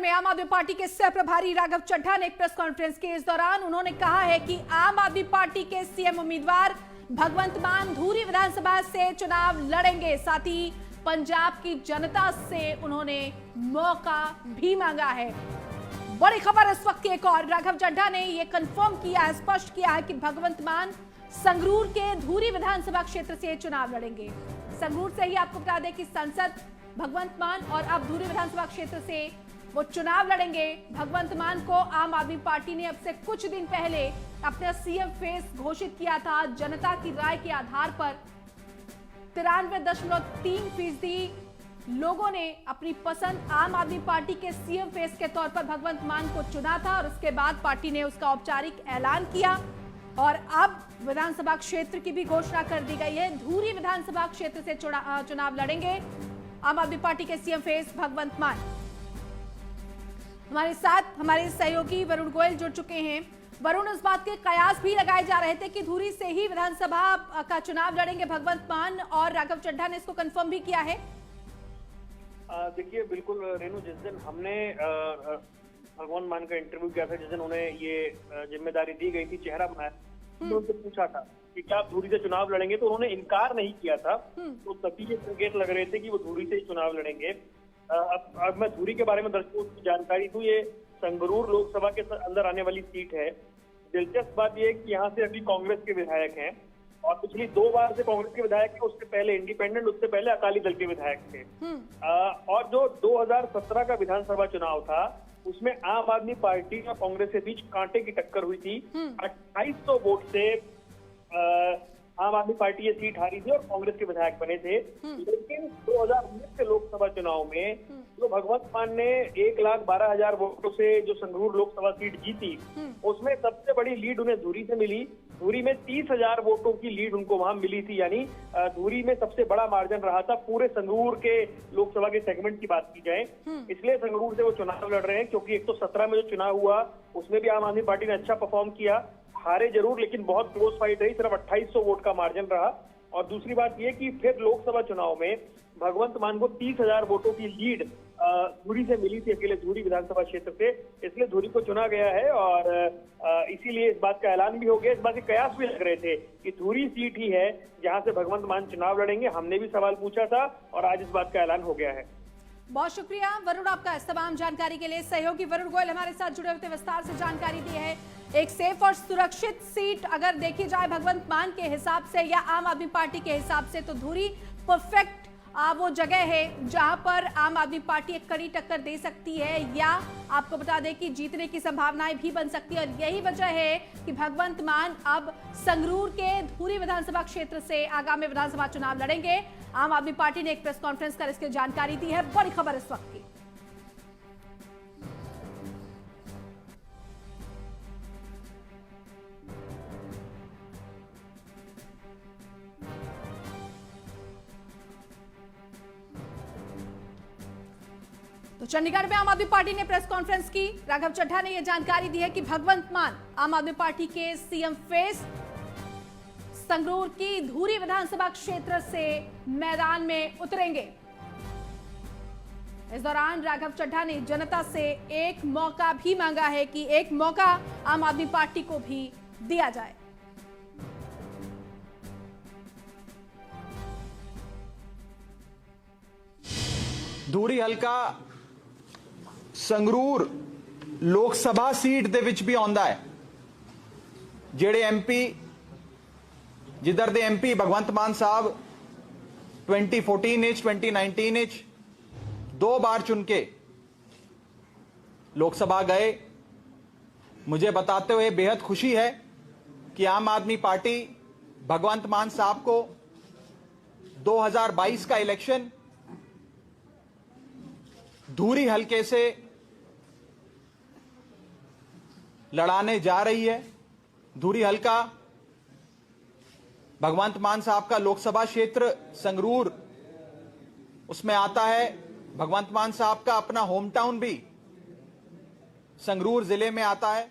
में आम आदमी पार्टी के सह प्रभारी राघव चड्ढा ने एक प्रेस कॉन्फ्रेंस की। इस दौरान उन्होंने कहा है कि आम आदमी पार्टी के सीएम उम्मीदवार भगवंत मान धूरी विधानसभा से चुनाव लड़ेंगे। साथ ही पंजाब की जनता से उन्होंने मौका भी मांगा है। बड़ी खबर इस वक्त की एक और, राघव चड्ढा ने यह कंफर्म किया है, स्पष्ट किया है कि भगवंत मान संगरूर के धूरी विधानसभा क्षेत्र से चुनाव लड़ेंगे। संगरूर से ही आपको बता दें कि सांसद भगवंत मान और अब धूरी विधानसभा क्षेत्र से वो चुनाव लड़ेंगे। भगवंत मान को आम आदमी पार्टी ने अब से कुछ दिन पहले अपना सीएम फेस घोषित किया था। जनता की राय के आधार पर 93.3% लोगों ने अपनी पसंद आम आदमी पार्टी के सीएम फेस के तौर पर भगवंत मान को चुना था और उसके बाद पार्टी ने उसका औपचारिक ऐलान किया और अब विधानसभा क्षेत्र की भी घोषणा कर दी गई है। धूरी विधानसभा क्षेत्र से चुनाव लड़ेंगे आम आदमी पार्टी के सीएम फेस भगवंत मान। हमारे साथ हमारे सहयोगी वरुण गोयल जुड़ चुके हैं। वरुण, इस बात के कयास भी लगाए जा रहे थे कि धूरी से ही विधानसभा का चुनाव लड़ेंगे भगवंत मान, और राघव चड्ढा ने इसको कंफर्म भी किया है। देखिए, बिल्कुल रेनू, जिस दिन हमने भगवंत मान का इंटरव्यू किया था, जिस दिन उन्हें ये जिम्मेदारी दी गई थी, चेहरा बनाया, तो उनसे पूछा था कि क्या आप धूरी से चुनाव लड़ेंगे, तो उन्होंने इनकार नहीं किया था। तो तभी ये संकेत लग रहे थे कि वो धूरी से ही चुनाव लड़ेंगे। अब मैं धूरी के बारे में दर्शकों को जानकारी दूं, ये संगरूर लोकसभा के अंदर आने वाली सीट है। दिलचस्प बात यह है कि यहाँ से अभी कांग्रेस के विधायक हैं और पिछली 2 बार से कांग्रेस के विधायक हैं, उससे पहले इंडिपेंडेंट, उससे पहले अकाली दल के विधायक थे। और जो 2017 का विधानसभा चुनाव था उसमें आम आदमी पार्टी और कांग्रेस के बीच कांटे की टक्कर हुई थी। 2800 वोट से आम आदमी पार्टी ये सीट हारी थी और कांग्रेस के विधायक बने थे। लेकिन 2019 के लोकसभा चुनाव में जो भगवंत मान ने 1,12,000 वोटों से जो संगरूर लोकसभा सीट जीती, उसमें सबसे बड़ी लीड उन्हें धूरी से मिली। धूरी में 30,000 वोटों की लीड उनको वहां मिली थी, यानी धूरी में सबसे बड़ा मार्जिन रहा था पूरे संगरूर के लोकसभा के सेगमेंट की बात की जाए। इसलिए संगरूर से वो चुनाव लड़ रहे हैं, क्योंकि 117 में जो चुनाव हुआ उसमें भी आम आदमी पार्टी ने अच्छा परफॉर्म किया, हारे जरूर लेकिन बहुत क्लोज फाइट रही, सिर्फ 2800 वोट का मार्जिन रहा। और दूसरी बात यह कि फिर लोकसभा चुनाव में भगवंत मान को 30,000 वोटों की लीड धूरी से मिली थी, अकेले धूरी विधानसभा क्षेत्र से। इसलिए धूरी को चुना गया है और इसीलिए इस बात का ऐलान भी हो गया। इस बात के कयास भी लग रहे थे कि धूरी सीट ही है जहां से भगवंत मान चुनाव लड़ेंगे। हमने भी सवाल पूछा था और आज इस बात का ऐलान हो गया है। बहुत शुक्रिया वरुण आपका इस तमाम जानकारी के लिए। सहयोगी वरुण गोयल हमारे साथ जुड़े हुए विस्तार से जानकारी दी है। एक सेफ और सुरक्षित सीट अगर देखी जाए भगवंत मान के हिसाब से या आम आदमी पार्टी के हिसाब से, तो धूरी परफेक्ट वो जगह है जहां पर आम आदमी पार्टी एक कड़ी टक्कर दे सकती है या आपको बता दें कि जीतने की संभावनाएं भी बन सकती है। और यही वजह है कि भगवंत मान अब संगरूर के धूरी विधानसभा क्षेत्र से आगामी विधानसभा चुनाव लड़ेंगे। आम आदमी पार्टी ने एक प्रेस कॉन्फ्रेंस कर इसकी जानकारी दी है। बड़ी खबर इस वक्त की। तो चंडीगढ़ में आम आदमी पार्टी ने प्रेस कॉन्फ्रेंस की। राघव चड्ढा ने यह जानकारी दी है कि भगवंत मान आम आदमी पार्टी के सीएम फेस संगरूर की धूरी विधानसभा क्षेत्र से मैदान में उतरेंगे। इस दौरान राघव चड्ढा ने जनता से एक मौका भी मांगा है कि एक मौका आम आदमी पार्टी को भी दिया जाए। धूरी हल्का संगरूर लोकसभा सीट ਦੇ ਵਿੱਚ ਵੀ ਆਉਂਦਾ ਹੈ। ਜਿਹੜੇ ਐਮਪੀ ਜਿੱਧਰ ਦੇ ਐਮਪੀ ਭਗਵੰਤ ਮਾਨ ਸਾਹਿਬ 2014 ਵਿੱਚ 2019 ਵਿੱਚ 2 बार चुन के लोकसभा गए। मुझे बताते हुए बेहद खुशी है कि आम आदमी पार्टी भगवंत मान साहब को 2022 का इलेक्शन धूरी हल्के से लड़ाने जा रही है। धूरी हल्का भगवंत मान साहब का लोकसभा क्षेत्र संगरूर उसमें आता है। भगवंत मान साहब का अपना होम टाउन भी संगरूर जिले में आता है।